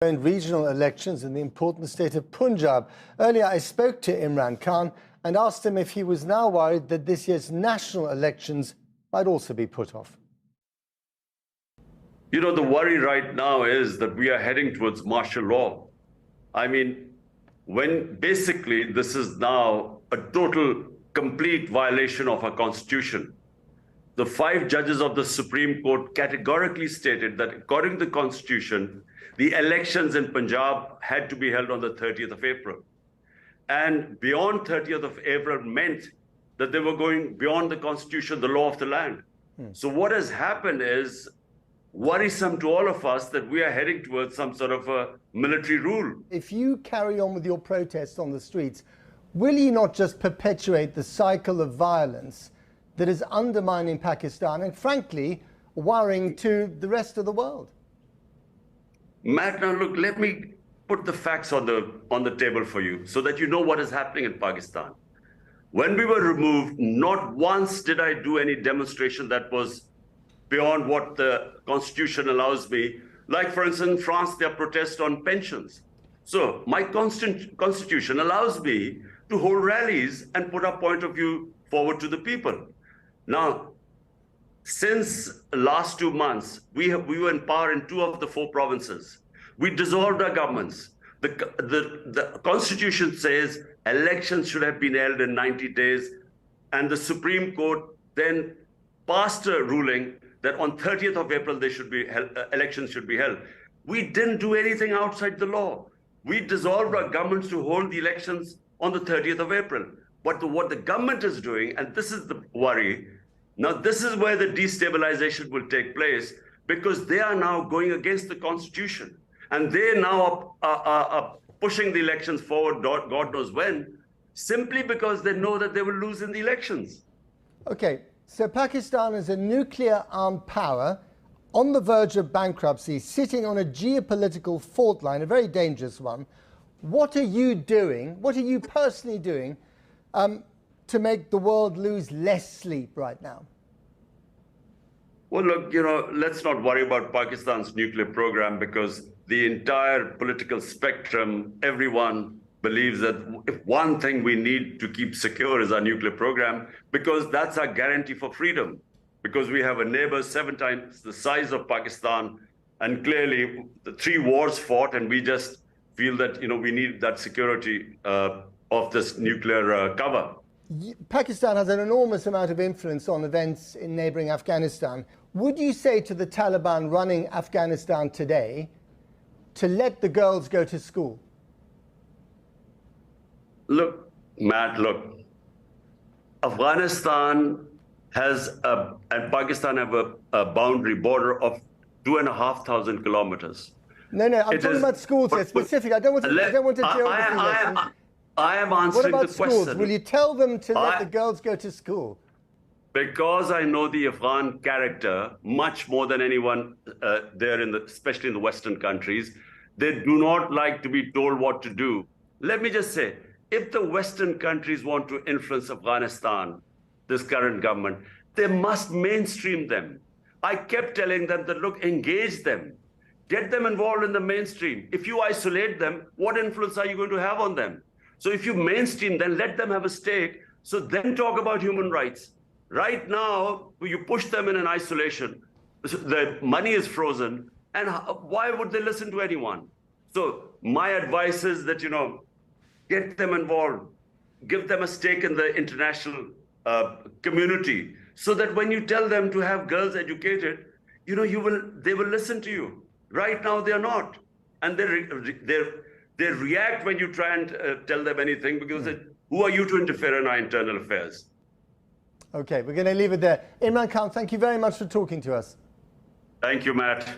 Regional elections in the important state of Punjab. Earlier, I spoke to Imran Khan and asked him if he was now worried that this year's national elections might also be put off. You know, the worry right now is that we are heading towards martial law. I mean, when basically this is now a total, complete violation of our constitution. The 5 judges of the Supreme Court categorically stated that according to the constitution, the elections in Punjab had to be held on the 30th of April. And beyond 30th of April meant that they were going beyond the constitution, the law of the land. So what has happened is worrisome to all of us that we are heading towards some sort of a military rule. If you carry on with your protests on the streets, will you not just perpetuate the cycle of violence that is undermining Pakistan and, frankly, worrying to the rest of the world? Matt, now look, let me put the facts on the table for you so that you know what is happening in Pakistan. When we were removed, not once did I do any demonstration that was beyond what the constitution allows me. Like, for instance, in France, there are protests on pensions. So my constitution allows me to hold rallies and put our point of view forward to the people. Now, since last 2 months, we were in power in 2 of the 4 provinces. We dissolved our governments. The constitution says elections should have been held in 90 days. And the Supreme Court then passed a ruling that on 30th of April, they should be held, elections should be held. We didn't do anything outside the law. We dissolved our governments to hold the elections on the 30th of April. But what the government is doing, and this is the worry, now this is where the destabilization will take place, because they are now going against the constitution. And they now are pushing the elections forward, God knows when, simply because they know that they will lose in the elections. Okay, so Pakistan is a nuclear-armed power on the verge of bankruptcy, sitting on a geopolitical fault line, a very dangerous one. What are you doing, what are you personally doing to make the world lose less sleep right now? Well, look, you know, let's not worry about Pakistan's nuclear program, because the entire political spectrum, everyone believes that if one thing we need to keep secure is our nuclear program, because that's our guarantee for freedom. Because we have a neighbor 7 times the size of Pakistan, and clearly the 3 wars fought, and we just feel that, you know, we need that security of this nuclear cover. Pakistan has an enormous amount of influence on events in neighboring Afghanistan. Would you say to the Taliban running Afghanistan today to let the girls go to school? Look, Matt, look, Afghanistan has and Pakistan have a boundary border of 2,500 kilometers. No, I'm talking about schools here, specific. I don't want to geography lesson. I am answering the question. What about schools? Will you tell them to let the girls go to school? Because I know the Afghan character much more than anyone there, especially in the Western countries. They do not like to be told what to do. Let me just say, if the Western countries want to influence Afghanistan, this current government, they must mainstream them. I kept telling them that, look, engage them. Get them involved in the mainstream. If you isolate them, what influence are you going to have on them? So if you mainstream, then let them have a stake. So then talk about human rights. Right now, you push them in an isolation. The money is frozen. And why would they listen to anyone? So my advice is that, you know, get them involved. Give them a stake in the international community, so that when you tell them to have girls educated, you know, they will listen to you. Right now, they are not. And they react when you try and tell them anything, because who are you to interfere in our internal affairs? Okay, we're going to leave it there. Imran Khan, thank you very much for talking to us. Thank you, Matt.